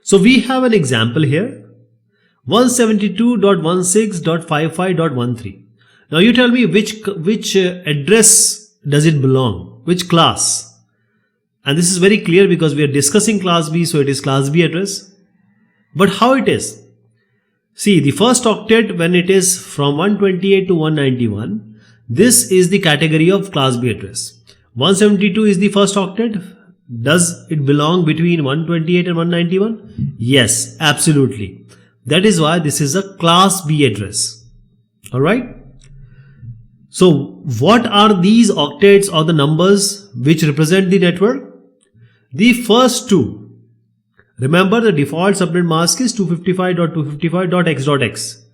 So we have an example here, 172.16.55.13. Now you tell me which address does it belong, which class? And this is very clear because we are discussing class B, so it is class B address. But how it is? See, the first octet, when it is from 128 to 191, this is the category of class B address. 172 is the first octet. Does it belong between 128 and 191? Yes, absolutely. That is why this is a class B address. Alright. So what are these octets or the numbers which represent the network? The first two. Remember, the default subnet mask is 255.255.x.x.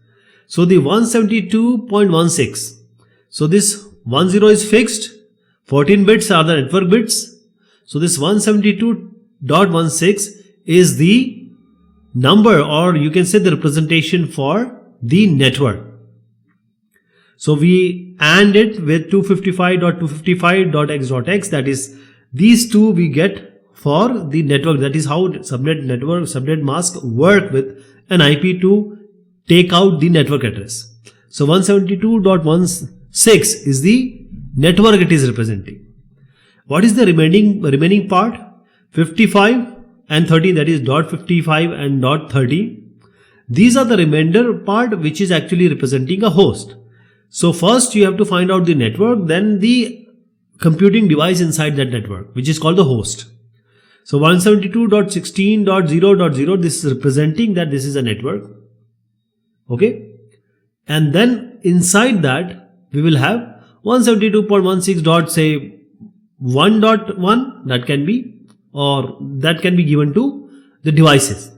So the 172.16. So this 10 is fixed. 14 bits are the network bits. So this 172.16 is the number, or you can say the representation for the network. So we AND it with 255.255.x.x. That is, these two we get for the network. That is how subnet mask work with an IP to take out the network address. So 172.16 is the network it is representing. What is the remaining part? 55 and 13, that is .55 and .30. These are the remainder part which is actually representing a host. So first you have to find out the network, then the computing device inside that network, which is called the host. So 172.16.0.0, this is representing that this is a network. Okay. And then inside that we will have 172.16.1.1 that can be, or that can be given to the devices.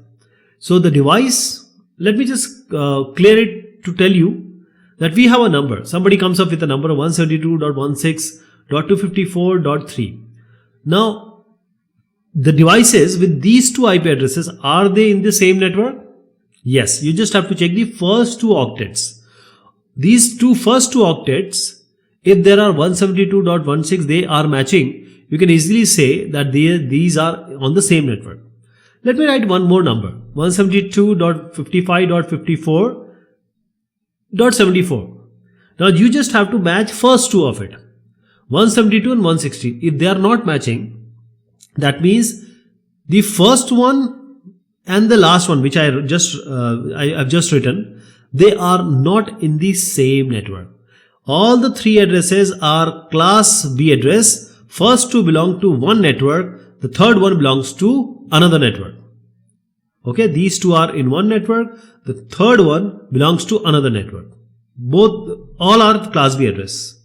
So the device, let me just clear it to tell you that we have a number. Somebody comes up with a number of 172.16.254.3. Now, the devices with these two IP addresses, are they in the same network? Yes, you just have to check the first two octets. These first two octets, if there are 172.16, they are matching. You can easily say that these are on the same network. Let me write one more number, 172.55.54.74. Now you just have to match first two of it, 172 and 160. If they are not matching, that means the first one and the last one, which I've just written, they are not in the same network. All the three addresses are class B address. First two belong to one network. The third one belongs to another network. Okay, these two are in one network. The third one belongs to another network. All are class B address.